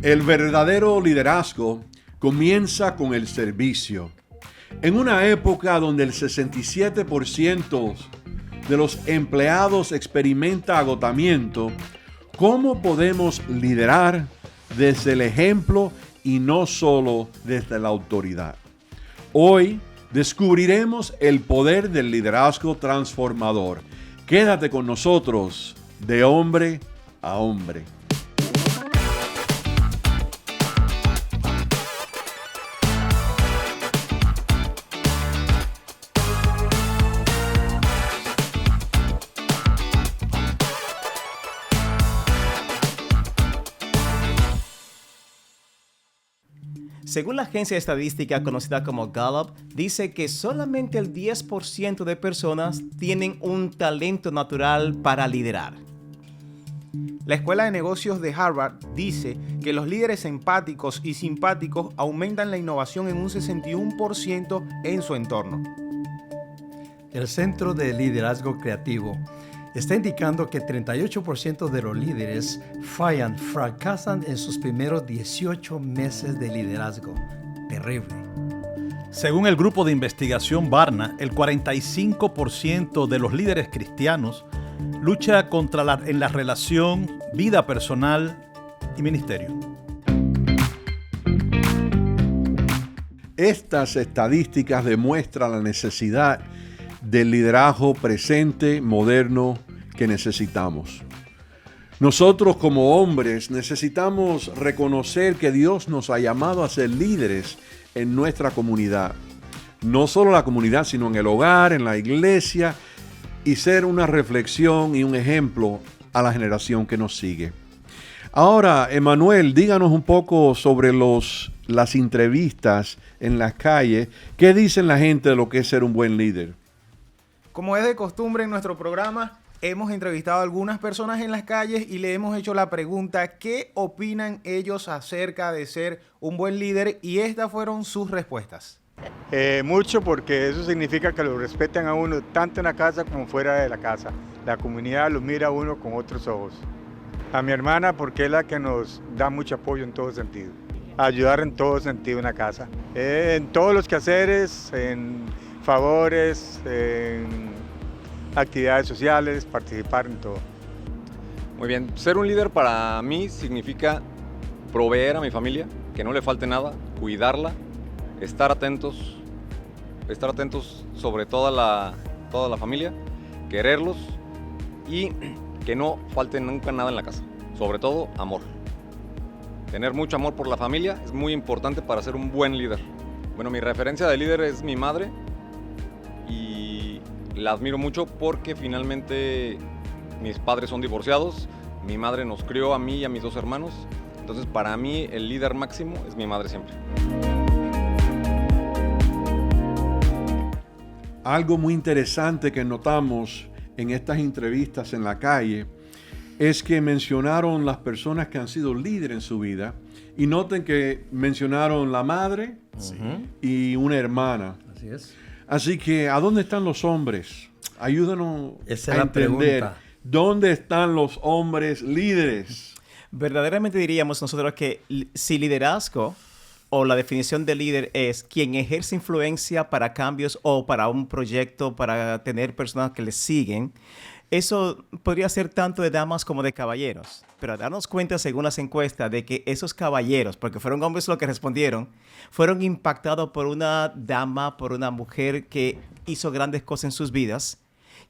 El verdadero liderazgo comienza con el servicio. En una época donde el 67% de los empleados experimenta agotamiento, ¿cómo podemos liderar desde el ejemplo y no solo desde la autoridad? Hoy descubriremos el poder del liderazgo transformador. Quédate con nosotros de hombre a hombre. Según la agencia estadística conocida como Gallup, dice que solamente el 10% de personas tienen un talento natural para liderar. La Escuela de Negocios de Harvard dice que los líderes empáticos y simpáticos aumentan la innovación en un 61% en su entorno. El Centro de Liderazgo Creativo está indicando que 38% de los líderes fracasan en sus primeros 18 meses de liderazgo. Terrible. Según el grupo de investigación Barna, el 45% de los líderes cristianos lucha en la relación vida personal y ministerio. Estas estadísticas demuestran la necesidad del liderazgo presente, moderno, que necesitamos. Nosotros como hombres necesitamos reconocer que Dios nos ha llamado a ser líderes en nuestra comunidad. No solo la comunidad, sino en el hogar, en la iglesia, y ser una reflexión y un ejemplo a la generación que nos sigue. Ahora, Emanuel, díganos un poco sobre las entrevistas en las calles. ¿Qué dicen la gente de lo que es ser un buen líder? Como es de costumbre en nuestro programa, hemos entrevistado a algunas personas en las calles y le hemos hecho la pregunta ¿qué opinan ellos acerca de ser un buen líder? Y estas fueron sus respuestas. Mucho, porque eso significa que lo respetan a uno tanto en la casa como fuera de la casa. La comunidad lo mira a uno con otros ojos. A mi hermana, porque es la que nos da mucho apoyo en todo sentido. Ayudar en todo sentido en la casa. En todos los quehaceres, en favores, en actividades sociales, participar en todo. Muy bien, ser un líder para mí significa proveer a mi familia, que no le falte nada, cuidarla, estar atentos sobre toda la familia, quererlos y que no falte nunca nada en la casa, sobre todo amor. Tener mucho amor por la familia es muy importante para ser un buen líder. Bueno, mi referencia de líder es mi madre y la admiro mucho porque finalmente mis padres son divorciados, mi madre nos crió a mí y a mis dos hermanos, entonces para mí el líder máximo es mi madre siempre. Algo muy interesante que notamos en estas entrevistas en la calle es que mencionaron las personas que han sido líderes en su vida y noten que mencionaron la madre y una hermana. Así es. Así que, ¿a dónde están los hombres? Ayúdanos Esa a es la entender. pregunta. ¿Dónde están los hombres líderes? Verdaderamente diríamos nosotros que si liderazgo o la definición de líder es quien ejerce influencia para cambios o para un proyecto, para tener personas que le siguen, eso podría ser tanto de damas como de caballeros. Pero darnos cuenta, según las encuestas, de que esos caballeros, porque fueron hombres los que respondieron, fueron impactados por una dama, por una mujer que hizo grandes cosas en sus vidas.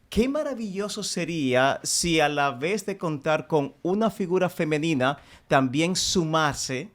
Qué maravilloso sería si a la vez de contar con una figura femenina, también sumaran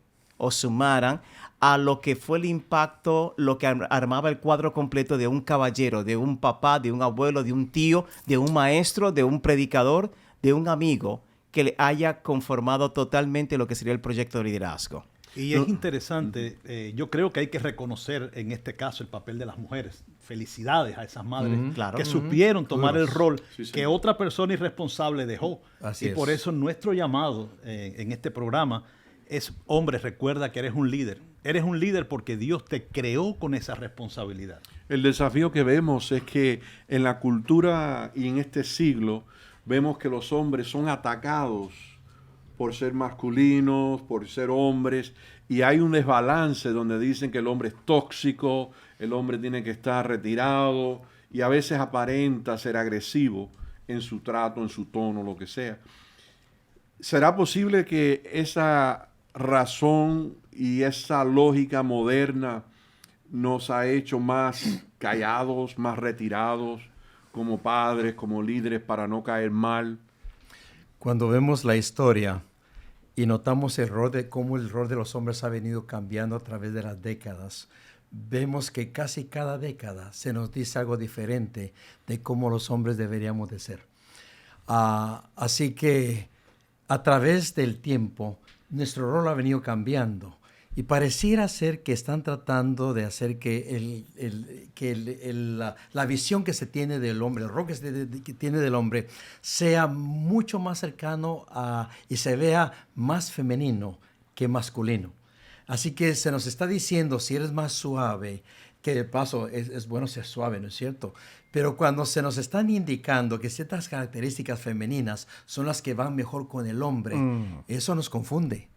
a lo que fue el impacto, lo que armaba el cuadro completo de un caballero, de un papá, de un abuelo, de un tío, de un maestro, de un predicador, de un amigo que le haya conformado totalmente lo que sería el proyecto de liderazgo. Y es interesante, yo creo que hay que reconocer en este caso el papel de las mujeres. Felicidades a esas madres claro. que supieron tomar el rol Sí. que otra persona irresponsable dejó. Así es. Por eso nuestro llamado en este programa es, hombre, recuerda que eres un líder. Eres un líder porque Dios te creó con esa responsabilidad. El desafío que vemos es que en la cultura y en este siglo vemos que los hombres son atacados por ser masculinos, por ser hombres, y hay un desbalance donde dicen que el hombre es tóxico, el hombre tiene que estar retirado, y a veces aparenta ser agresivo en su trato, en su tono, lo que sea. ¿Será posible que esa razón y esa lógica moderna nos ha hecho más callados, más retirados, como padres, como líderes, para no caer mal? Cuando vemos la historia y notamos cómo el rol de los hombres ha venido cambiando a través de las décadas, vemos que casi cada década se nos dice algo diferente de cómo los hombres deberíamos de ser. Así que a través del tiempo, nuestro rol ha venido cambiando. Y pareciera ser que están tratando de hacer que la visión que se tiene del hombre, el rol que tiene del hombre, sea mucho más cercano y se vea más femenino que masculino. Así que se nos está diciendo, si eres más suave, que de paso es bueno ser suave, ¿no es cierto? Pero cuando se nos están indicando que ciertas características femeninas son las que van mejor con el hombre, eso nos confunde.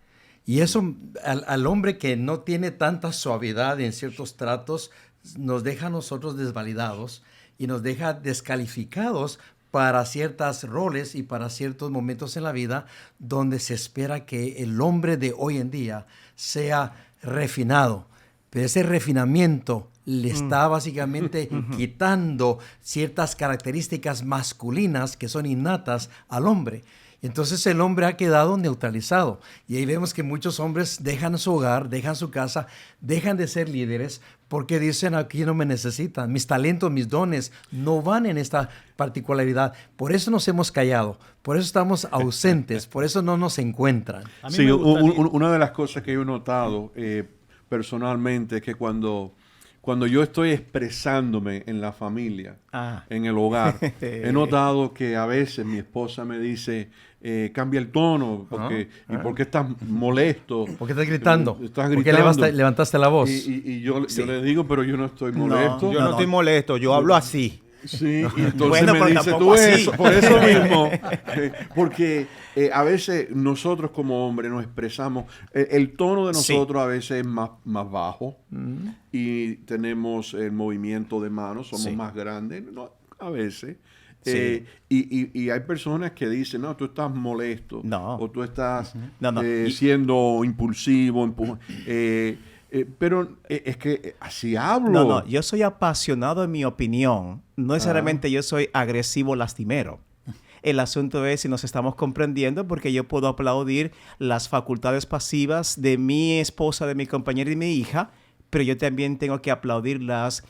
Y eso al hombre que no tiene tanta suavidad en ciertos tratos nos deja a nosotros desvalidados y nos deja descalificados para ciertos roles y para ciertos momentos en la vida donde se espera que el hombre de hoy en día sea refinado. Pero ese refinamiento le está básicamente quitando ciertas características masculinas que son innatas al hombre. Entonces el hombre ha quedado neutralizado. Y ahí vemos que muchos hombres dejan su hogar, dejan su casa, dejan de ser líderes porque dicen, aquí no me necesitan. Mis talentos, mis dones no van en esta particularidad. Por eso nos hemos callado, por eso estamos ausentes, por eso no nos encuentran. Sí, una de las cosas que yo he notado personalmente es que cuando yo estoy expresándome en la familia, en el hogar, he notado que a veces mi esposa me dice, cambia el tono, ¿y por qué estás molesto? ¿Por qué estás gritando? Estás ¿Por qué levantaste la voz? Y yo le digo, pero yo no estoy molesto. Yo no estoy molesto, yo hablo así. Sí, y entonces Bueno, me pero dice tampoco tú así. eso, por eso mismo, porque a veces nosotros como hombres nos expresamos, el tono de nosotros a veces es más bajo y tenemos el movimiento de manos, somos más grandes, no, a veces. Y hay personas que dicen, no, tú estás molesto, o tú estás siendo impulsivo, pero es que así hablo. No, yo soy apasionado en mi opinión. No necesariamente yo soy agresivo lastimero. El asunto es si nos estamos comprendiendo porque yo puedo aplaudir las facultades pasivas de mi esposa, de mi compañera y de mi hija, pero yo también tengo que aplaudir las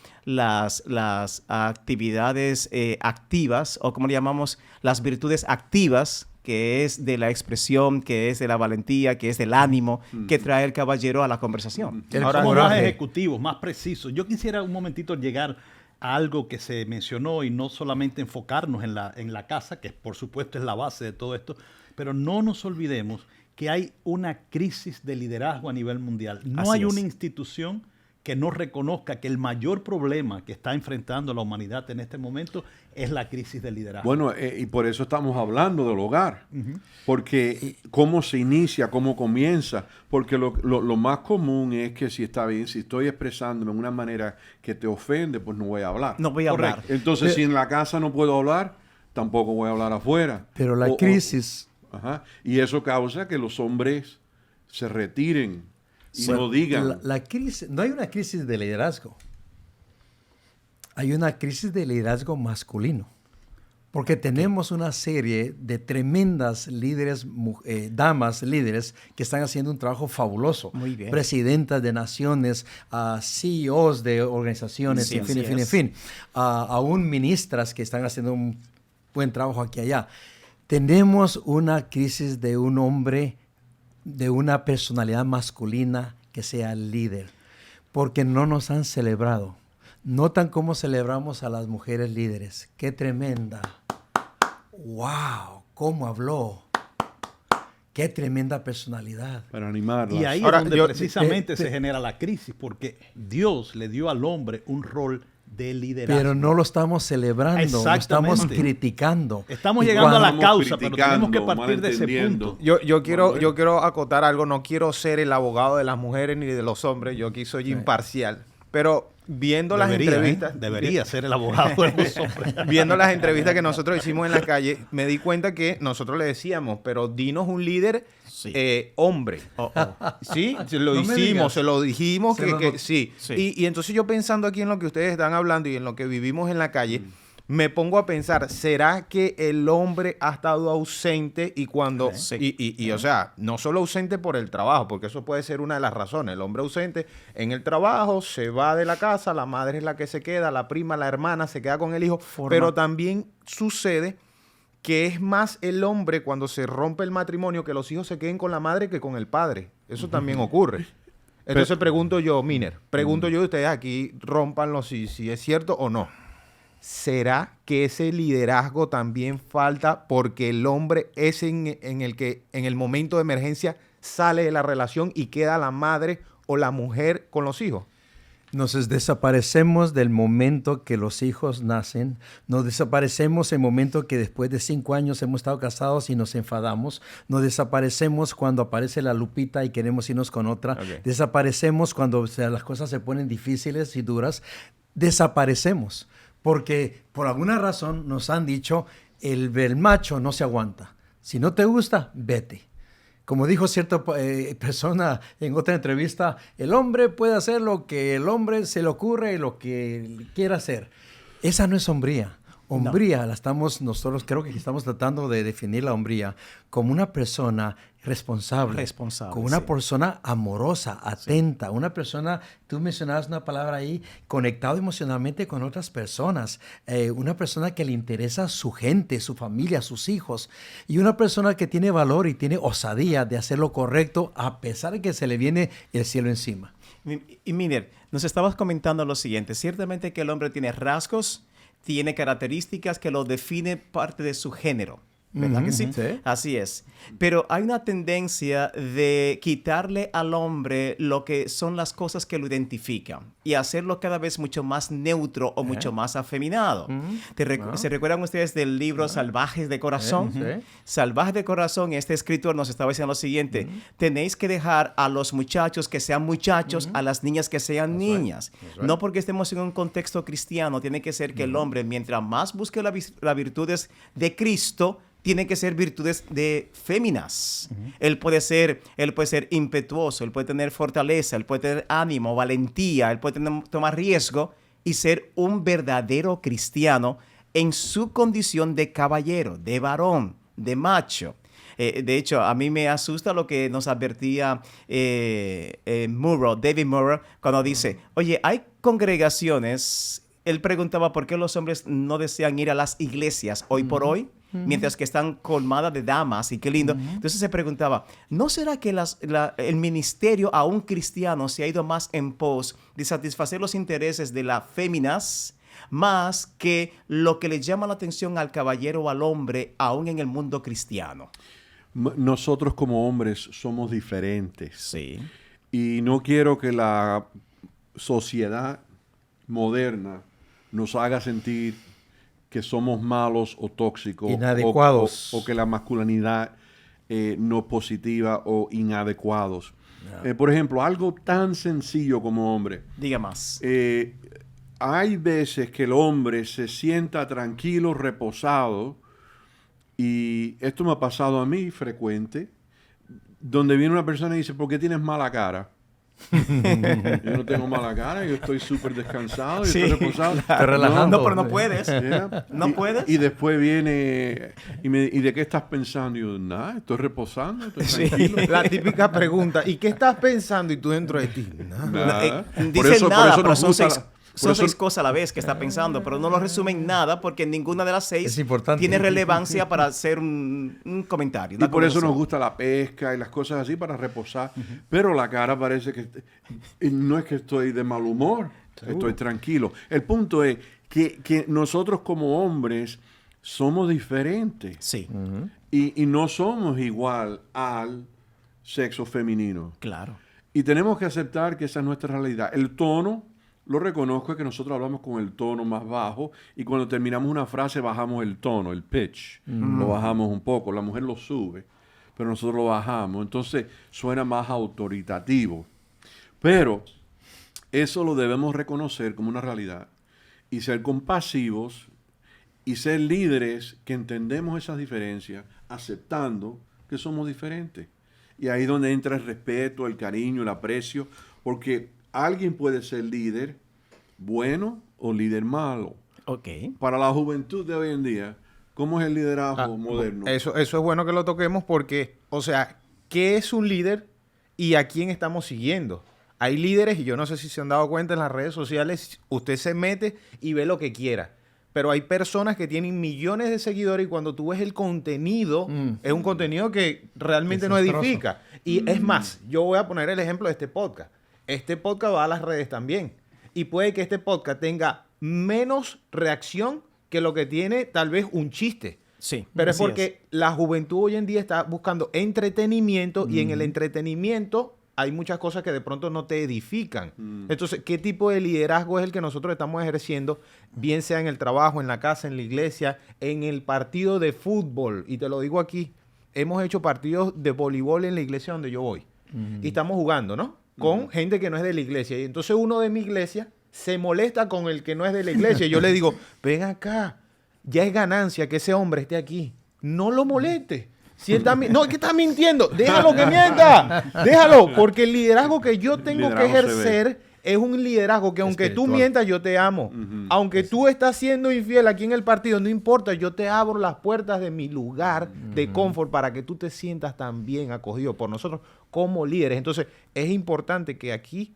actividades activas, o como le llamamos, las virtudes activas, que es de la expresión, que es de la valentía, que es del ánimo, que trae el caballero a la conversación. Ahora, como más ejecutivos, más precisos. Yo quisiera un momentito llegar a algo que se mencionó y no solamente enfocarnos en la casa, que por supuesto es la base de todo esto, pero no nos olvidemos que hay una crisis de liderazgo a nivel mundial. No hay una institución que no reconozca que el mayor problema que está enfrentando la humanidad en este momento es la crisis del liderazgo. Bueno, y por eso estamos hablando del hogar, porque cómo se inicia, cómo comienza, porque lo más común es que si estoy expresándome de una manera que te ofende, pues no voy a hablar. No voy a hablar. Entonces, si en la casa no puedo hablar, tampoco voy a hablar afuera. Pero la crisis... y eso causa que los hombres se retiren. Y lo digan. La crisis, no hay una crisis de liderazgo. Hay una crisis de liderazgo masculino. Porque tenemos una serie de tremendas líderes, damas líderes, que están haciendo un trabajo fabuloso. Muy bien. Presidentas de naciones, CEOs de organizaciones, Sí, en fin. Aún ministras que están haciendo un buen trabajo aquí y allá. Tenemos una crisis de un hombre, de una personalidad masculina que sea líder, porque no nos han celebrado. Notan cómo celebramos a las mujeres líderes. ¡Qué tremenda! ¡Wow! ¿Cómo habló? ¡Qué tremenda personalidad! Para animarlas. Y ahí es donde precisamente se genera la crisis, porque Dios le dio al hombre un rol de liderazgo. Pero no lo estamos celebrando, lo estamos Exactamente. criticando. Estamos Y llegando a la Estamos causa, pero tenemos que criticando, partir de ese malentendiendo. punto. Yo quiero acotar algo, no quiero ser el abogado de las mujeres ni de los hombres, yo aquí soy imparcial, pero viendo las entrevistas... Debería ser el abogado de los hombres. Viendo las entrevistas que nosotros hicimos en la calle, me di cuenta que nosotros le decíamos, pero dinos un líder Sí. hombre. Sí, se lo No me hicimos, digas. se lo dijimos Se lo que not- sí. Sí. Y entonces yo pensando aquí en lo que ustedes están hablando y en lo que vivimos en la calle, me pongo a pensar, ¿será que el hombre ha estado ausente y cuando... Sí. Y, o sea, no solo ausente por el trabajo, porque eso puede ser una de las razones. El hombre ausente en el trabajo, se va de la casa, la madre es la que se queda, la prima, la hermana se queda con el hijo, pero también sucede que es más el hombre cuando se rompe el matrimonio que los hijos se queden con la madre que con el padre. Eso también ocurre. Entonces pregunto yo, Miner, pregunto yo y ustedes aquí rómpanlo si es cierto o no. ¿Será que ese liderazgo también falta porque el hombre es en el que en el momento de emergencia sale de la relación y queda la madre o la mujer con los hijos? Nos desaparecemos del momento que los hijos nacen, nos desaparecemos el momento que después de 5 años hemos estado casados y nos enfadamos, nos desaparecemos cuando aparece la Lupita y queremos irnos con otra, Ok. desaparecemos cuando las cosas se ponen difíciles y duras, desaparecemos, porque por alguna razón nos han dicho, el macho no se aguanta, si no te gusta, vete. Como dijo cierta persona en otra entrevista, el hombre puede hacer lo que el hombre se le ocurre y lo que quiera hacer. Esa no es hombría. Hombría, nosotros creo que estamos tratando de definir la hombría como una persona responsable, como una sí. persona amorosa, atenta, una persona, tú mencionabas una palabra ahí, conectado emocionalmente con otras personas, una persona que le interesa su gente, su familia, sus hijos, y una persona que tiene valor y tiene osadía de hacer lo correcto a pesar de que se le viene el cielo encima. Y Miner, nos estabas comentando lo siguiente. Ciertamente que el hombre tiene rasgos, tiene características que lo define parte de su género. ¿Verdad que sí? Sí. Así es. Pero hay una tendencia de quitarle al hombre lo que son las cosas que lo identifican y hacerlo cada vez mucho más neutro o mucho más afeminado. ¿Se recuerdan ustedes del libro Salvajes de Corazón? Sí. Salvajes de Corazón, este escritor nos estaba diciendo lo siguiente: tenéis que dejar a los muchachos que sean muchachos, a las niñas que sean niñas. No porque estemos en un contexto cristiano, tiene que ser que el hombre, mientras más busque las virtudes de Cristo, tiene que ser virtudes de féminas. Él puede ser impetuoso, él puede tener fortaleza, él puede tener ánimo, valentía, él puede tomar riesgo y ser un verdadero cristiano en su condición de caballero, de varón, de macho. De hecho, a mí me asusta lo que nos advertía David Murrow, cuando dice, oye, hay congregaciones. Él preguntaba por qué los hombres no desean ir a las iglesias hoy por hoy, mientras que están colmadas de damas, y qué lindo. Entonces se preguntaba, ¿no será que el ministerio a un cristiano se ha ido más en pos de satisfacer los intereses de las féminas más que lo que le llama la atención al caballero o al hombre aún en el mundo cristiano? Nosotros como hombres somos diferentes. Sí. Y no quiero que la sociedad moderna nos haga sentir que somos malos o tóxicos. Inadecuados. O que la masculinidad no es positiva o inadecuados. Por ejemplo, algo tan sencillo como hombre. Diga más. Hay veces que el hombre se sienta tranquilo, reposado, y esto me ha pasado a mí frecuente, donde viene una persona y dice, ¿por qué tienes mala cara? Yo no tengo mala cara, yo estoy súper descansado, yo estoy reposado. Te relajando. No, pero no puedes. Yeah. No puedes. Y después viene ¿y de qué estás pensando? Y yo, nada, estoy reposando, estoy Sí. tranquilo. La típica pregunta, ¿y qué estás pensando? Y tú dentro de ti, nada. Nada. Dicen nada, pero nos son gusta seis. por Son eso- 6 cosas a la vez que está pensando, pero no lo resumen nada porque ninguna de las 6 Es importante. tiene relevancia para hacer un comentario. Y una por eso nos conversación. gusta la pesca y las cosas así para reposar. Pero la cara parece que no es que estoy de mal humor, estoy tranquilo. El punto es que nosotros como hombres somos diferentes Sí, y no somos igual al sexo femenino. claro. Y tenemos que aceptar que esa es nuestra realidad. El tono lo reconozco, es que nosotros hablamos con el tono más bajo y cuando terminamos una frase bajamos el tono, el pitch. Lo bajamos un poco. La mujer lo sube, pero nosotros lo bajamos. Entonces suena más autoritativo. Pero eso lo debemos reconocer como una realidad y ser compasivos y ser líderes que entendemos esas diferencias, aceptando que somos diferentes. Y ahí es donde entra el respeto, el cariño, el aprecio, porque alguien puede ser líder bueno o líder malo. Ok. Para la juventud de hoy en día, ¿cómo es el liderazgo moderno? Eso es bueno que lo toquemos porque, o sea, ¿qué es un líder y a quién estamos siguiendo? Hay líderes, y yo no sé si se han dado cuenta en las redes sociales, usted se mete y ve lo que quiera. Pero hay personas que tienen millones de seguidores y cuando tú ves el contenido, es un contenido que realmente no edifica. Y es más, yo voy a poner el ejemplo de este podcast. Este podcast va a las redes también. Y puede que este podcast tenga menos reacción que lo que tiene tal vez un chiste. Sí. Pero es así porque la juventud hoy en día está buscando entretenimiento y en el entretenimiento hay muchas cosas que de pronto no te edifican. Entonces, ¿qué tipo de liderazgo es el que nosotros estamos ejerciendo? Bien sea en el trabajo, en la casa, en la iglesia, en el partido de fútbol. Y te lo digo aquí, hemos hecho partidos de voleibol en la iglesia donde yo voy. Y estamos jugando, ¿no? Con gente que no es de la iglesia. Y entonces uno de mi iglesia se molesta con el que no es de la iglesia. Y yo le digo, ven acá, ya es ganancia que ese hombre esté aquí. No lo moleste. Si él está no, es que está mintiendo. Déjalo que mienta. Déjalo. Porque el liderazgo que yo tengo que ejercer es un liderazgo que aunque tú mientas, yo te amo. Aunque tú estás siendo infiel aquí en el partido, no importa. Yo te abro las puertas de mi lugar de confort para que tú te sientas también acogido por nosotros como líderes. Entonces, es importante que aquí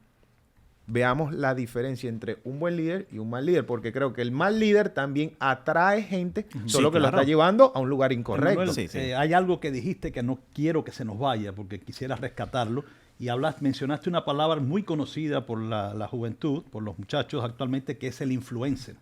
veamos la diferencia entre un buen líder y un mal líder, porque creo que el mal líder también atrae gente, solo que lo está llevando a un lugar incorrecto. Manuel, hay algo que dijiste que no quiero que se nos vaya, porque quisiera rescatarlo, y mencionaste una palabra muy conocida por la juventud, por los muchachos actualmente, que es el influencer.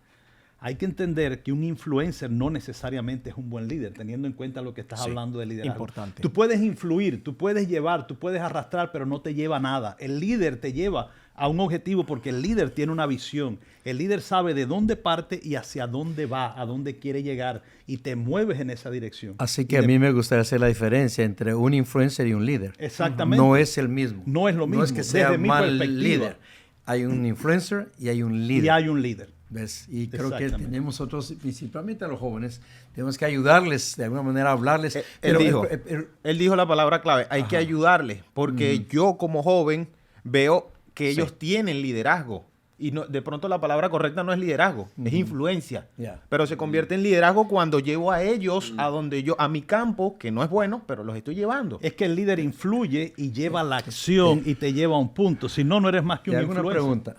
Hay que entender que un influencer no necesariamente es un buen líder, teniendo en cuenta lo que estás hablando de liderazgo. Importante. Tú puedes influir, tú puedes llevar, tú puedes arrastrar, pero no te lleva a nada. El líder te lleva a un objetivo porque el líder tiene una visión. El líder sabe de dónde parte y hacia dónde va, a dónde quiere llegar, y te mueves en esa dirección. Así que a mí me gustaría hacer la diferencia entre un influencer y un líder. Exactamente. No es el mismo. No es lo mismo. No es que sea desde mi mal perspectiva. líder. Hay un influencer y hay un líder. Y hay un líder. ¿Ves? Y creo que tenemos nosotros, principalmente a los jóvenes, tenemos que ayudarles, de alguna manera hablarles. Él dijo la palabra clave, hay que ayudarles, porque yo como joven veo que ellos tienen liderazgo. Y no, de pronto la palabra correcta no es liderazgo, es influencia. Pero se convierte en liderazgo cuando llevo a ellos a mi campo, que no es bueno, pero los estoy llevando. Es que el líder influye y lleva la acción y te lleva a un punto. Si no, no eres más que un influencer. Una pregunta.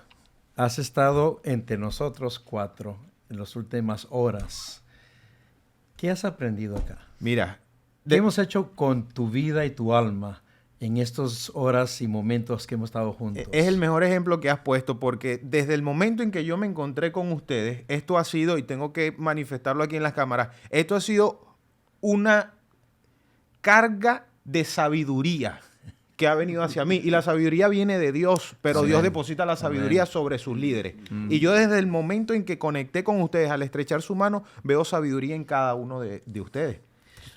Has estado entre nosotros 4 en las últimas horas. ¿Qué has aprendido acá? Mira, ¿qué hemos hecho con tu vida y tu alma en estas horas y momentos que hemos estado juntos? Es el mejor ejemplo que has puesto, porque desde el momento en que yo me encontré con ustedes, esto ha sido, y tengo que manifestarlo aquí en las cámaras, esto ha sido una carga de sabiduría que ha venido hacia mí. Y la sabiduría viene de Dios, pero Dios deposita la sabiduría sobre sus líderes. Y yo desde el momento en que conecté con ustedes, al estrechar su mano, veo sabiduría en cada uno de ustedes.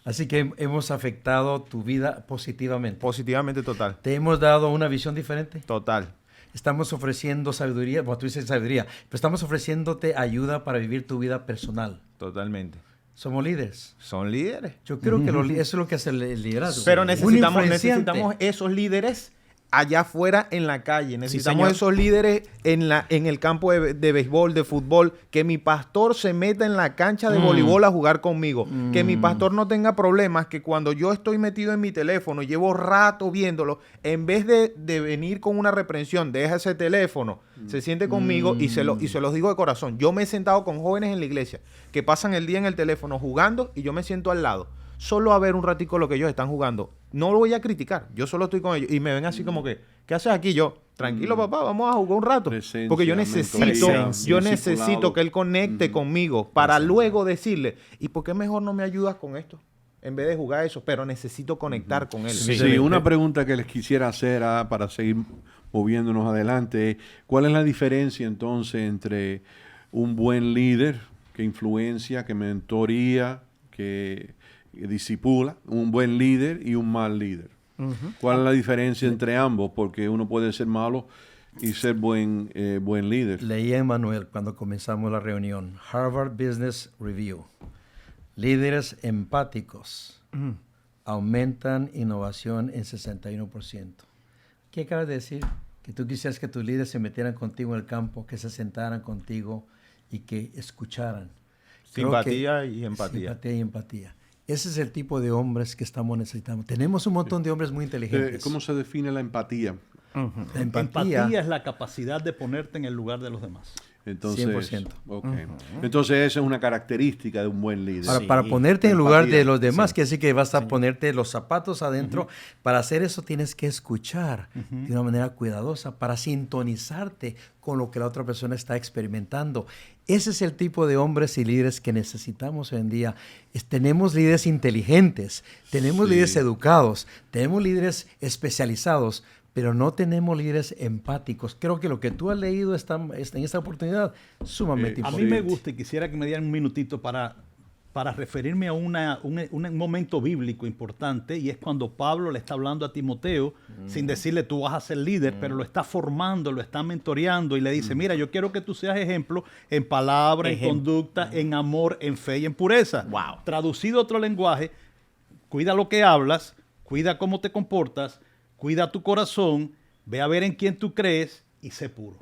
Así que hemos afectado tu vida positivamente. Positivamente total. ¿Te hemos dado una visión diferente? Total. Estamos ofreciendo sabiduría, bueno, tú dices sabiduría, pero estamos ofreciéndote ayuda para vivir tu vida personal. Totalmente. Somos líderes. Son líderes. Yo creo que eso es lo que hace el liderazgo. Pero necesitamos esos líderes allá afuera en la calle. Necesitamos esos líderes en el campo de béisbol, de fútbol. Que mi pastor se meta en la cancha de voleibol a jugar conmigo. Que mi pastor no tenga problemas. Que cuando yo estoy metido en mi teléfono, llevo rato viéndolo, en vez de venir con una reprensión, deja ese teléfono, se siente conmigo y se los digo de corazón. Yo me he sentado con jóvenes en la iglesia que pasan el día en el teléfono jugando y yo me siento al lado. Solo a ver un ratico lo que ellos están jugando. No lo voy a criticar. Yo solo estoy con ellos. Y me ven así como que, ¿qué haces aquí? Yo, tranquilo papá, vamos a jugar un rato. Porque yo necesito que él conecte conmigo para luego decirle, ¿y por qué mejor no me ayudas con esto? En vez de jugar eso, pero necesito conectar con él. Sí, una pregunta que les quisiera hacer para seguir moviéndonos adelante. ¿Cuál es la diferencia entonces entre un buen líder que influencia, que mentoría, que disipula, un buen líder y un mal líder? ¿Cuál es la diferencia entre ambos? Porque uno puede ser malo y ser buen líder. Leí a Emmanuel cuando comenzamos la reunión, Harvard Business Review. Líderes empáticos aumentan innovación en 61%. ¿Qué acabas de decir? Que tú quisieras que tus líderes se metieran contigo en el campo, que se sentaran contigo y que escucharan. Simpatía y empatía. Simpatía y empatía. Ese es el tipo de hombres que estamos necesitando. Tenemos un montón de hombres muy inteligentes. ¿Cómo se define la empatía? La Empatía es la capacidad de ponerte en el lugar de los demás. Entonces, 100%. Okay. Entonces esa es una característica de un buen líder. Ahora, Sí. para ponerte en el lugar de los demás, sí. quiere decir que vas a ponerte los zapatos adentro. Para hacer eso tienes que escuchar de una manera cuidadosa para sintonizarte con lo que la otra persona está experimentando. Ese es el tipo de hombres y líderes que necesitamos hoy en día. Tenemos líderes inteligentes, tenemos Sí. líderes educados, tenemos líderes especializados, pero no tenemos líderes empáticos. Creo que lo que tú has leído en esta oportunidad es sumamente A importante. mí me gusta y quisiera que me dieran un minutito para referirme a un momento bíblico importante, y es cuando Pablo le está hablando a Timoteo sin decirle tú vas a ser líder, pero lo está formando, lo está mentoreando y le dice, mira, yo quiero que tú seas ejemplo en palabra, en conducta, en amor, en fe y en pureza. Wow. Traducido a otro lenguaje, cuida lo que hablas, cuida cómo te comportas, cuida tu corazón, ve a ver en quién tú crees y sé puro.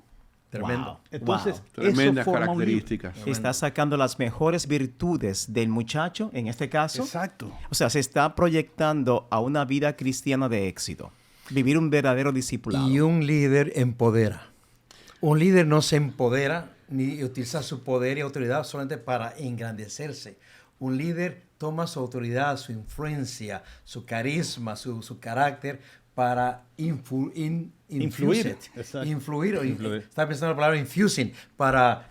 Tremendo. Wow. Entonces, Tremendas eso forma un líder. características. Está sacando las mejores virtudes del muchacho, en este caso. Exacto. O sea, se está proyectando a una vida cristiana de éxito. Vivir un verdadero discipulado. Y un líder empodera. Un líder no se empodera ni utiliza su poder y autoridad solamente para engrandecerse. Un líder toma su autoridad, su influencia, su carisma, su carácter para Influir. Exacto. Influir. Influir. Estaba pensando en la palabra infusing, para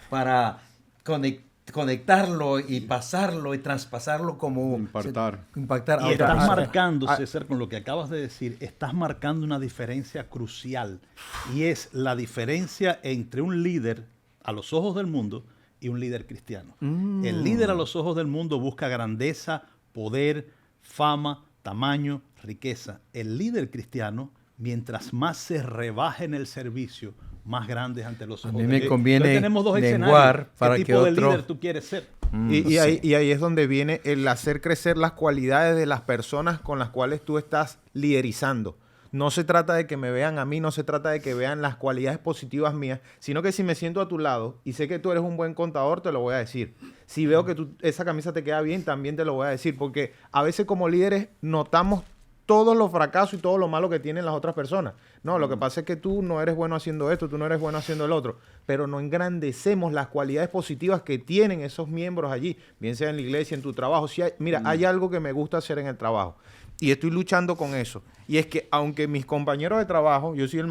conectarlo y pasarlo y traspasarlo como... Impactar. Impactar. Y estás Ah, marcando, César, con lo que acabas de decir, estás marcando una diferencia crucial. Y es la diferencia entre un líder a los ojos del mundo y un líder cristiano. El líder a los ojos del mundo busca grandeza, poder, fama, tamaño, riqueza. El líder cristiano, mientras más se rebaje en el servicio, más grande es ante los ojos. A mí me conviene Entonces tenemos dos menguar escenarios. para ¿Qué que tipo de otro- líder tú quieres ser? Y ahí es donde viene el hacer crecer las cualidades de las personas con las cuales tú estás liderizando. No se trata de que me vean a mí, no se trata de que vean las cualidades positivas mías, sino que si me siento a tu lado y sé que tú eres un buen contador, te lo voy a decir. Si veo que esa camisa te queda bien, también te lo voy a decir, porque a veces como líderes notamos todos los fracasos y todo lo malo que tienen las otras personas. No, lo que pasa es que tú no eres bueno haciendo esto, tú no eres bueno haciendo el otro, pero no engrandecemos las cualidades positivas que tienen esos miembros allí, bien sea en la iglesia, en tu trabajo. Si hay algo que me gusta hacer en el trabajo y estoy luchando con eso, y es que aunque mis compañeros de trabajo, yo soy el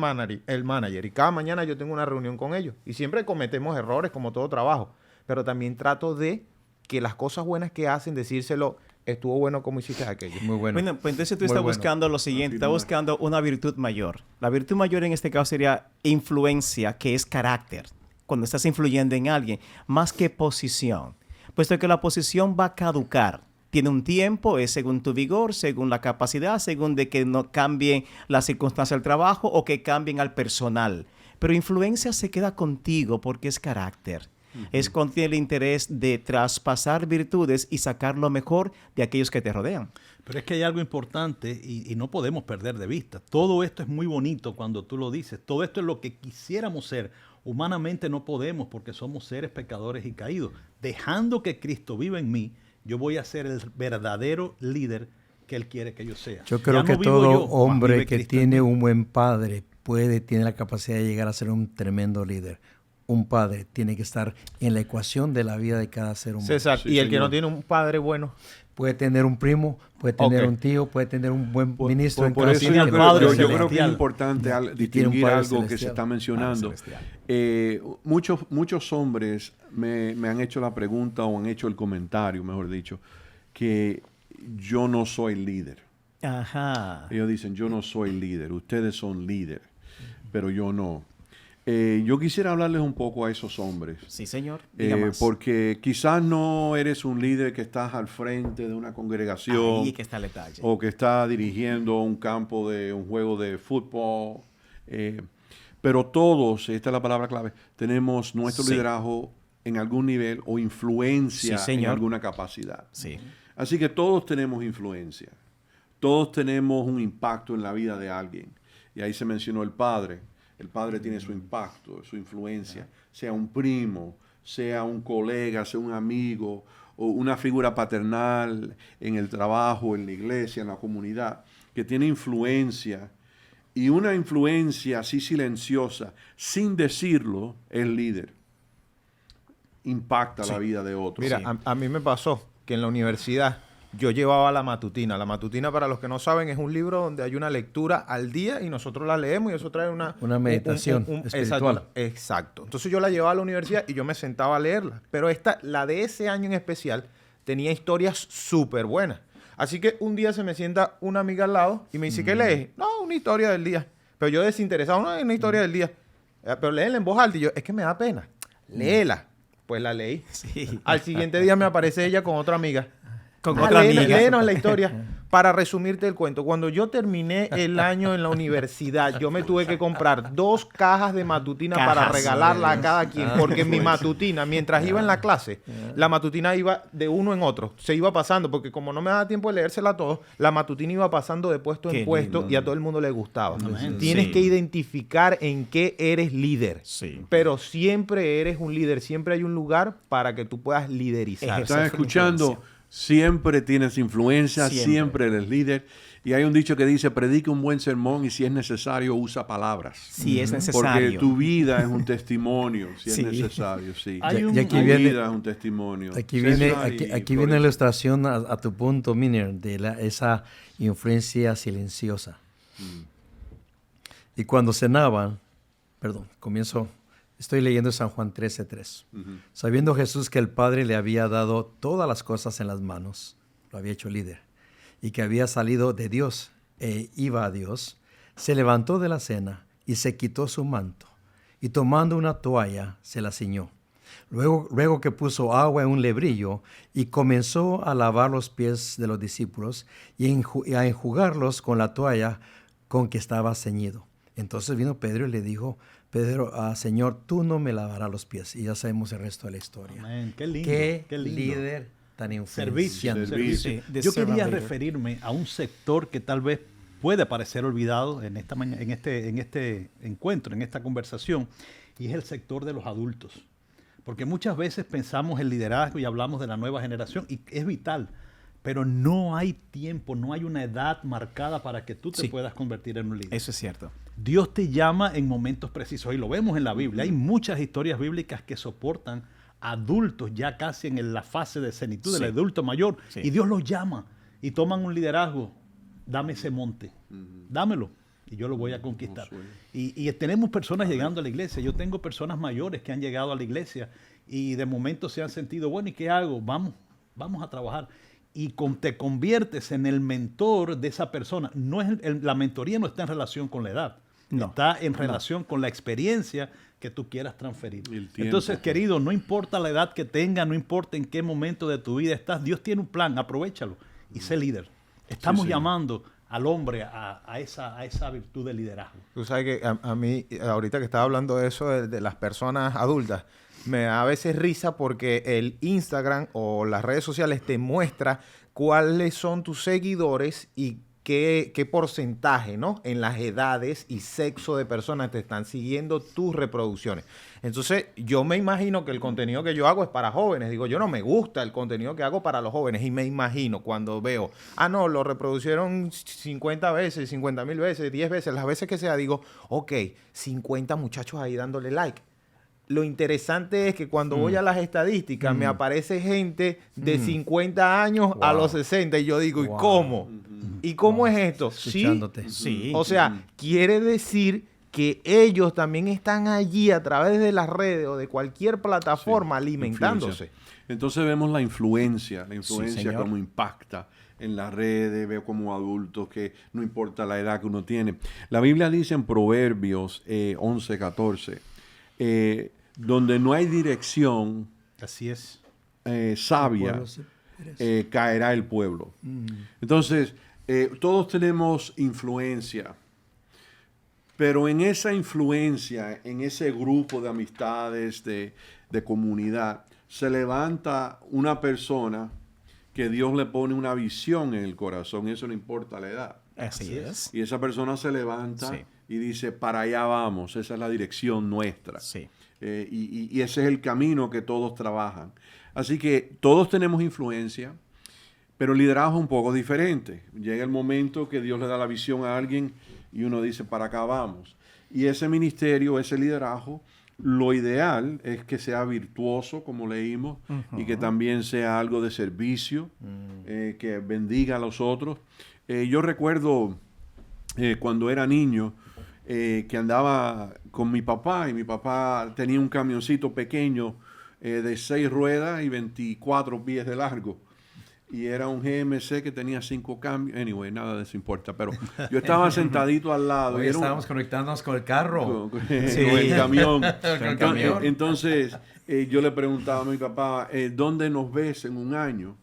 manager y cada mañana yo tengo una reunión con ellos y siempre cometemos errores como todo trabajo, pero también trato de que las cosas buenas que hacen, decírselo, estuvo bueno como hiciste aquello. Muy bueno. Bueno, pues entonces tú Muy estás bueno. buscando lo siguiente, estás buscando una virtud mayor. La virtud mayor en este caso sería influencia, que es carácter, cuando estás influyendo en alguien, más que posición, puesto que la posición va a caducar. Tiene un tiempo, es según tu vigor, según la capacidad, según de que no cambien las circunstancias del trabajo o que cambien al personal. Pero influencia se queda contigo porque es carácter. Es cuando tiene el interés de traspasar virtudes y sacar lo mejor de aquellos que te rodean. Pero es que hay algo importante y no podemos perder de vista. Todo esto es muy bonito cuando tú lo dices. Todo esto es lo que quisiéramos ser. Humanamente no podemos porque somos seres pecadores y caídos. Dejando que Cristo viva en mí, yo voy a ser el verdadero líder que Él quiere que yo sea. Yo creo Ya que no vivo todo yo, mas hombre vive que Cristo en tiene mí. un buen padre tiene la capacidad de llegar a ser un tremendo líder. Un padre tiene que estar en la ecuación de la vida de cada ser humano. César, Sí, y el que señor. no tiene un padre bueno, Puede tener un primo, puede tener Ok. un tío, puede tener un buen ministro en Por cada eso tiene yo al creo, Padre yo creo que es celestial. importante Y tiene un distinguir Padre algo que se celestial. está mencionando. Padre celestial. Muchos hombres me han hecho la pregunta o han hecho el comentario, mejor dicho, que yo no soy líder. Ajá. Ellos dicen, yo no soy líder, ustedes son líder. pero yo no. Yo quisiera hablarles un poco a esos hombres. Sí, señor. Diga más. Porque quizás no eres un líder que estás al frente de una congregación. Ahí que está el detalle. O que está dirigiendo un campo de un juego de fútbol. Pero todos, esta es la palabra clave, tenemos nuestro Sí. liderazgo en algún nivel o influencia Sí, en señor. alguna capacidad. Sí. Así que todos tenemos influencia. Todos tenemos un impacto en la vida de alguien. Y ahí se mencionó el padre. El padre tiene su impacto, su influencia. Sea un primo, sea un colega, sea un amigo, o una figura paternal en el trabajo, en la iglesia, en la comunidad, que tiene influencia. Y una influencia así silenciosa, sin decirlo, es líder. Impacta la vida de otros. Mira, Sí. a mí me pasó que en la universidad yo llevaba la matutina. La matutina, para los que no saben, es un libro donde hay una lectura al día y nosotros la leemos y eso trae una meditación espiritual. Exacto. Entonces yo la llevaba a la universidad y yo me sentaba a leerla. Pero la de ese año en especial, tenía historias súper buenas. Así que un día se me sienta una amiga al lado y me dice, ¿qué lees? No, una historia del día. Pero yo desinteresado, no, es una historia del día. Pero léela en voz alta. Y yo, es que me da pena. Léela. Pues la leí. Sí. Al siguiente día me aparece ella con otra amiga. Con otra amiga. Léenos la historia. Para resumirte el cuento, cuando yo terminé el año en la universidad, yo me tuve que comprar 2 cajas de matutina para Cajas. regalarla a cada quien, porque mi matutina, mientras iba en la clase, la matutina iba de uno en otro, se iba pasando, porque como no me daba tiempo de leérsela a todos, la matutina iba pasando de puesto Qué en puesto lindo. y a todo el mundo le gustaba. Amén. Tienes Sí. que identificar en qué eres líder. Sí. Pero siempre eres un líder, siempre hay un lugar para que tú puedas liderizar. Ejercer. Estás escuchando, influencia. siempre tienes influencia, Siempre. siempre eres líder. Y hay un dicho que dice, predica un buen sermón y si es necesario, usa palabras. Si es Porque necesario. tu vida es un testimonio, si Sí. es necesario, sí. Hay un- Y aquí Tu viene- vida es un testimonio. Aquí viene, César y aquí viene la Florencia. ilustración a tu punto, Miner, de esa influencia silenciosa. Y cuando cenaban, estoy leyendo San Juan 13:3. Sabiendo Jesús que el Padre le había dado todas las cosas en las manos, lo había hecho líder, y que había salido de Dios e iba a Dios, se levantó de la cena y se quitó su manto, y tomando una toalla se la ciñó. Luego que puso agua en un lebrillo y comenzó a lavar los pies de los discípulos y a enjugarlos con la toalla con que estaba ceñido. Entonces vino Pedro y le dijo, Pedro, Señor, tú no me lavarás los pies. Y ya sabemos el resto de la historia. Amén. Qué lindo. Qué lindo. líder tan Servicio. influenciante. Servicio. Sí, de Yo servant quería leader. referirme a un sector que tal vez puede parecer olvidado en este encuentro, en esta conversación, y es el sector de los adultos. Porque muchas veces pensamos en liderazgo y hablamos de la nueva generación, y es vital, pero no hay tiempo, no hay una edad marcada para que tú te Sí. puedas convertir en un líder. Eso es cierto. Dios te llama en momentos precisos, y lo vemos en la Biblia. Hay muchas historias bíblicas que soportan adultos ya casi en la fase de senitud, Sí. del adulto mayor, Sí. y Dios los llama y toman un liderazgo. Dame ese monte, dámelo, y yo lo voy a conquistar. Y tenemos personas llegando a la iglesia. Yo tengo personas mayores que han llegado a la iglesia y de momento se han sentido, bueno, ¿y qué hago? Vamos a trabajar. Y te conviertes en el mentor de esa persona. No es la mentoría no está en relación con la edad. No. Está en relación con la experiencia que tú quieras transferir. Y el tiempo, Entonces, pues. querido, no importa la edad que tengas, no importa en qué momento de tu vida estás, Dios tiene un plan, aprovéchalo y sé líder. Estamos señor. llamando al hombre a esa virtud de liderazgo. Tú sabes que a mí, ahorita que estaba hablando de eso, de las personas adultas, me da a veces risa porque el Instagram o las redes sociales te muestra cuáles son tus seguidores y qué porcentaje, ¿no? En las edades y sexo de personas te están siguiendo tus reproducciones. Entonces, yo me imagino que el contenido que yo hago es para jóvenes. Digo, yo no me gusta el contenido que hago para los jóvenes. Y me imagino cuando veo, no, lo reproducieron 50 veces, 50,000 veces, 10 veces, las veces que sea, digo, ok, 50 muchachos ahí dándole like. Lo interesante es que cuando voy a las estadísticas me aparece gente de 50 años a los 60 y yo digo, ¿y cómo? ¿Y cómo es esto? Sí, Escuchándote. Sí. o sea, quiere decir que ellos también están allí a través de las redes o de cualquier plataforma alimentándose. Influencia. Entonces vemos la influencia señor. cómo impacta en las redes, veo como adultos que no importa la edad que uno tiene. La Biblia dice en Proverbios 11:14, donde no hay dirección Así es. sabia, caerá el pueblo. Entonces, todos tenemos influencia, pero en esa influencia, en ese grupo de amistades, de comunidad, se levanta una persona que Dios le pone una visión en el corazón, eso no importa la edad. Así es. Y esa persona se levanta Sí. y dice, para allá vamos, esa es la dirección nuestra. Sí. Y ese es el camino que todos trabajan. Así que todos tenemos influencia, pero el liderazgo es un poco diferente. Llega el momento que Dios le da la visión a alguien y uno dice, para acá vamos. Y ese ministerio, ese liderazgo, lo ideal es que sea virtuoso, como leímos, y que también sea algo de servicio, que bendiga a los otros. Yo recuerdo cuando era niño, que andaba con mi papá, y mi papá tenía un camioncito pequeño de 6 ruedas y 24 pies de largo. Y era un GMC que tenía 5 cambios. Anyway, nada de eso importa. Pero yo estaba sentadito al lado. Hoy y era estábamos conectándonos con el carro. con el camión. Con el camión. Entonces, yo le preguntaba a mi papá, ¿dónde nos ves en un año?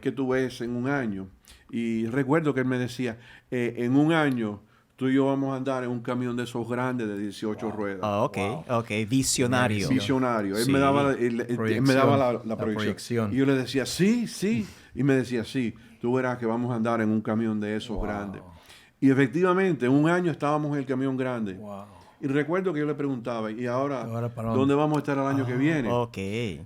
¿Qué tú ves en un año? Y recuerdo que él me decía, en un año tú y yo vamos a andar en un camión de esos grandes de 18 ruedas. Ah, ok, ok. Visionario. Visionario. Él Sí. me daba, él me daba la La proyección. proyección. Y yo le decía, sí, sí. Y me decía, sí, tú verás que vamos a andar en un camión de esos grandes. Y efectivamente, en un año estábamos en el camión grande. Wow. Y recuerdo que yo le preguntaba, ¿y ahora, ¿para dónde vamos a estar el año que viene? Ok.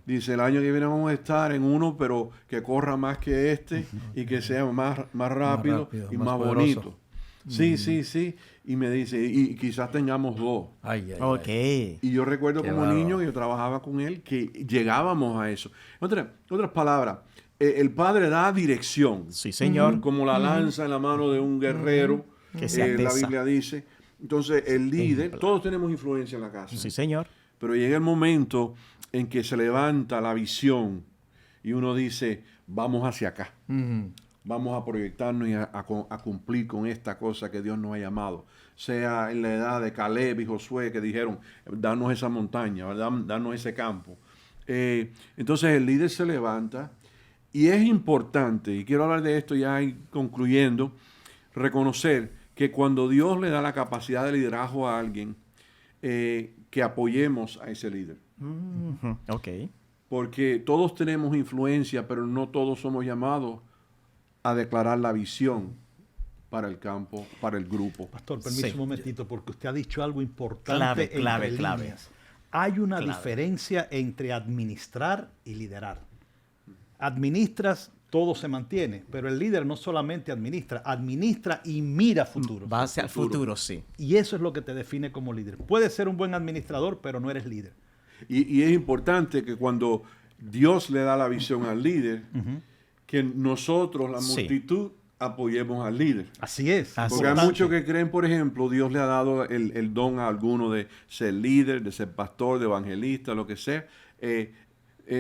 Dice, el año que viene vamos a estar en uno, pero que corra más que este y que sea más rápido y más más poderoso. bonito. Sí, sí, sí. Y me dice, y quizás tengamos 2. Ay, ay, Ok. ay. Y yo recuerdo Qué como bárbaro. niño, yo trabajaba con él, que llegábamos a eso. Otras palabras, el padre da dirección. Sí, señor. Como la lanza en la mano de un guerrero, Que se la atesa. Biblia dice. Entonces, el líder, todos tenemos influencia en la casa. Sí, señor. Pero llega el momento en que se levanta la visión y uno dice, vamos hacia acá. Vamos a proyectarnos y a cumplir con esta cosa que Dios nos ha llamado. Sea en la edad de Caleb y Josué que dijeron, danos esa montaña, ¿verdad? Danos ese campo. Entonces el líder se levanta y es importante, y quiero hablar de esto ya concluyendo, reconocer que cuando Dios le da la capacidad de liderazgo a alguien, que apoyemos a ese líder. Ujú. Ok. Porque todos tenemos influencia, pero no todos somos llamados a declarar la visión para el campo, para el grupo. Pastor, permítame Sí. un momentito, porque usted ha dicho algo importante. Clave, entre clave. líneas. Hay una Clave. diferencia entre administrar y liderar. Administras, todo se mantiene, pero el líder no solamente administra y mira futuro. Va hacia el futuro, sí. Y eso es lo que te define como líder. Puedes ser un buen administrador, pero no eres líder. Y es importante que cuando Dios le da la visión al líder, que nosotros, la Sí. multitud, apoyemos al líder. Así es. Así Porque hay es. muchos que creen, por ejemplo, Dios le ha dado el don a alguno de ser líder, de ser pastor, de evangelista, lo que sea.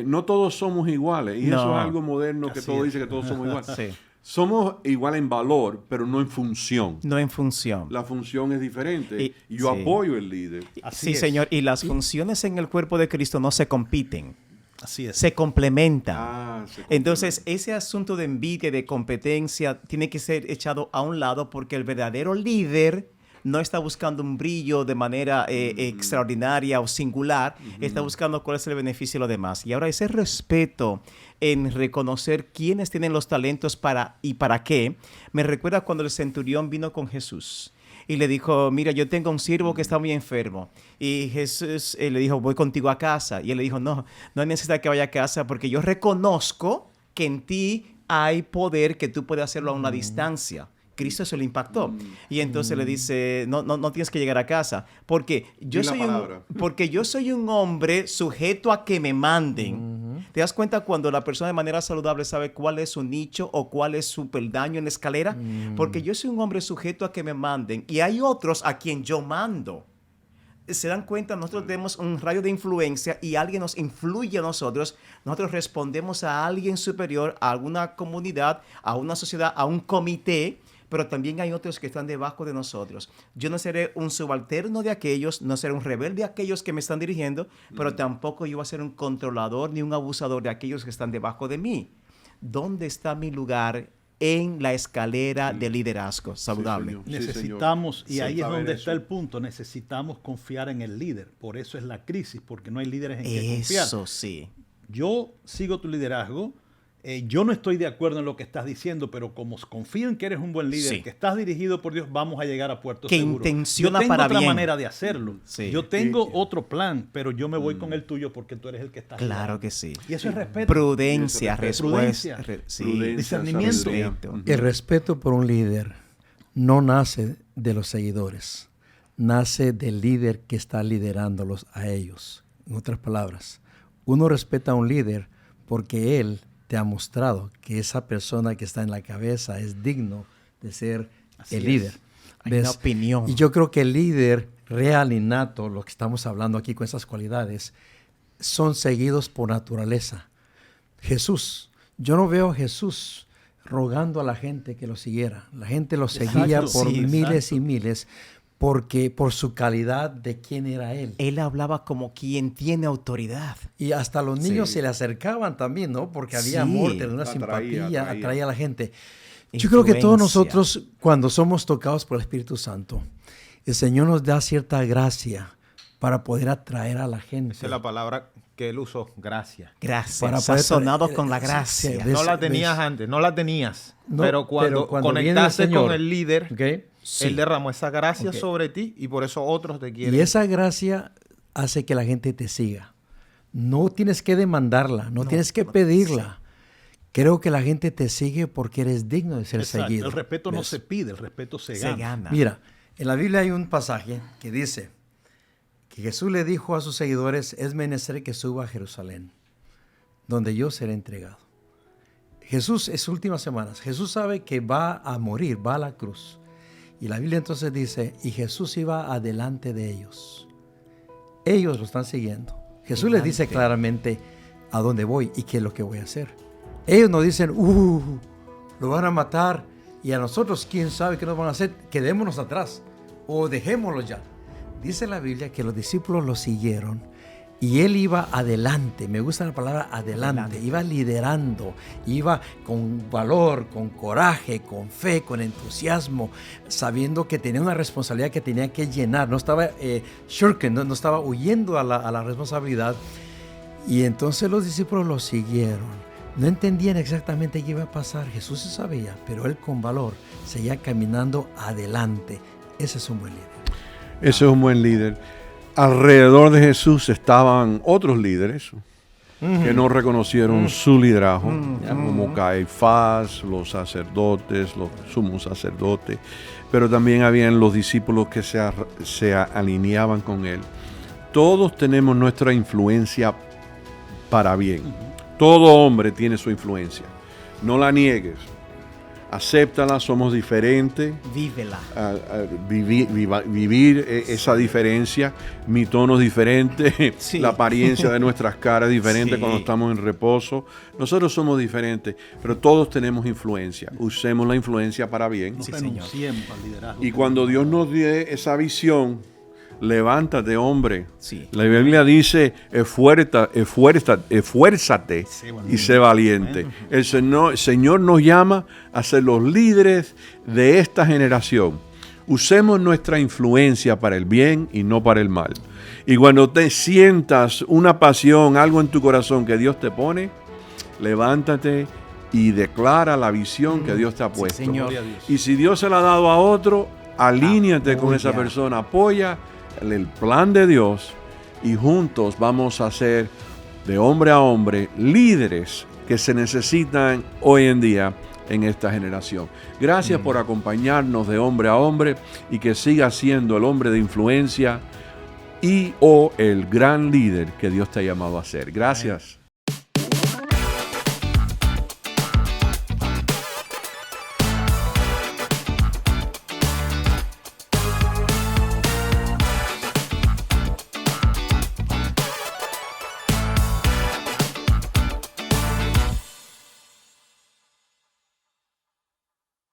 No todos somos iguales. Y No. eso es algo moderno que Así todo es. dice que todos somos iguales. Sí. Somos igual en valor, pero no en función. No en función. La función es diferente. Y- Y yo sí. apoyo el líder. Así Sí, es. señor. Y las funciones en el cuerpo de Cristo no se compiten, Así es. se complementan. Se Entonces, ese asunto de envidia, de competencia, tiene que ser echado a un lado porque el verdadero líder no está buscando un brillo de manera extraordinaria o singular, está buscando cuál es el beneficio de los demás. Y ahora ese respeto en reconocer quiénes tienen los talentos y para qué, me recuerda cuando el centurión vino con Jesús. Y le dijo, mira, yo tengo un siervo que está muy enfermo. Y Jesús le dijo, voy contigo a casa. Y él le dijo, no hay necesidad que vaya a casa porque yo reconozco que en ti hay poder que tú puedes hacerlo a una distancia. Cristo se lo impactó. Y entonces le dice, no tienes que llegar a casa. Porque yo, Di la palabra. porque yo soy un hombre sujeto a que me manden. ¿Te das cuenta cuando la persona de manera saludable sabe cuál es su nicho o cuál es su peldaño en la escalera? Porque yo soy un hombre sujeto a que me manden y hay otros a quien yo mando. se dan cuenta, nosotros tenemos un radio de influencia y alguien nos influye a nosotros respondemos a alguien superior, a alguna comunidad, a una sociedad, a un comité, pero también hay otros que están debajo de nosotros. Yo no seré un subalterno de aquellos, no seré un rebelde de aquellos que me están dirigiendo, pero tampoco yo voy a ser un controlador ni un abusador de aquellos que están debajo de mí. ¿Dónde está mi lugar en la escalera de liderazgo saludable? Sí, señor. Necesitamos, y ahí es saber donde eso. está el punto, necesitamos confiar en el líder. Por eso es la crisis, porque no hay líderes en que confiar. Eso sí. Yo sigo tu liderazgo, yo no estoy de acuerdo en lo que estás diciendo, pero como confío en que eres un buen líder, Sí. que estás dirigido por Dios, vamos a llegar a puerto Que seguro. intenciona yo tengo para otra bien. manera de hacerlo. Sí. Yo tengo otro plan, pero yo me voy con el tuyo porque tú eres el que está Claro liderando. que sí. Y eso es respeto. Prudencia, Prudencia. respuesta. Sí. Prudencia, discernimiento. sabiduría. Respeto. El respeto por un líder no nace de los seguidores, nace del líder que está liderándolos a ellos. En otras palabras, uno respeta a un líder porque él te ha mostrado que esa persona que está en la cabeza es digno de ser Así el es. líder. Hay una opinión. Y yo creo que el líder real, innato, lo que estamos hablando aquí con esas cualidades, son seguidos por naturaleza. Jesús, yo no veo a Jesús rogando a la gente que lo siguiera. La gente lo seguía Exacto, por sí, miles exacto. y miles porque por su calidad de quién era él. Él hablaba como quien tiene autoridad. Y hasta los niños Sí. se le acercaban también, ¿no? Porque había Sí. amor, tenía una Atraía, simpatía, atraía. atraía a la gente. Yo creo que todos Influencia. nosotros, cuando somos tocados por el Espíritu Santo, el Señor nos da cierta gracia para poder atraer a la gente. Esa es la palabra que él usó, gracia. Gracias. Para poder Sazonado traer- con la sí, gracia. sí, No la ¿Ves? tenías antes, no la tenías. No, pero cuando viene el conectaste Señor, con el líder, ¿ok? Sí. él derramó esa gracia Ok. sobre ti y por eso otros te quieren. Y esa gracia hace que la gente te siga. No tienes que demandarla, no tienes que pedirla. Creo que la gente te sigue porque eres digno de ser Exacto. seguido. El respeto no ¿Ves? se pide, el respeto se Se gana. gana. Mira, en la Biblia hay un pasaje que dice que Jesús le dijo a sus seguidores, es menester que suba a Jerusalén, donde yo seré entregado. Jesús, en sus últimas semanas, Jesús sabe que va a morir, va a la cruz. Y la Biblia entonces dice, y Jesús iba adelante de ellos. Ellos lo están siguiendo. Jesús les dice Delante. claramente a dónde voy y qué es lo que voy a hacer. Ellos no dicen, lo van a matar y a nosotros, quién sabe qué nos van a hacer, quedémonos atrás o dejémoslo ya. Dice la Biblia que los discípulos lo siguieron y él iba adelante, me gusta la palabra adelante, iba liderando, iba con valor, con coraje, con fe, con entusiasmo, sabiendo que tenía una responsabilidad que tenía que llenar, no estaba shirking, no estaba huyendo a la responsabilidad. Y entonces los discípulos lo siguieron. No entendían exactamente qué iba a pasar. Jesús sí sabía, pero él con valor seguía caminando adelante. Ese es un buen líder. Ese es un buen líder. Alrededor de Jesús estaban otros líderes que no reconocieron su liderazgo, como Caifás, los sacerdotes, los sumos sacerdotes, pero también habían los discípulos que se alineaban con él. Todos tenemos nuestra influencia para bien. Todo hombre tiene su influencia. No la niegues. Acéptala, somos diferentes. Vívela. Vivir esa diferencia. Mi tono es diferente. Sí. La apariencia de nuestras caras es diferente Sí. cuando estamos en reposo. Nosotros somos diferentes, pero todos tenemos influencia. Usemos la influencia para bien. No Sí, renunciemos al liderazgo. Y cuando Dios nos dé esa visión, levántate, hombre. Sí. La Biblia dice, esfuérzate y sé valiente. El Señor nos llama a ser los líderes de esta generación. Usemos nuestra influencia para el bien y no para el mal. Y cuando te sientas una pasión, algo en tu corazón que Dios te pone, levántate y declara la visión que Dios te ha puesto. Señor. Gloria a Dios. Y si Dios se la ha dado a otro, alíñate con esa Apoya. persona, apoya el plan de Dios y juntos vamos a ser de hombre a hombre líderes que se necesitan hoy en día en esta generación. Gracias por acompañarnos de hombre a hombre y que siga siendo el hombre de influencia y o el gran líder que Dios te ha llamado a ser. Gracias.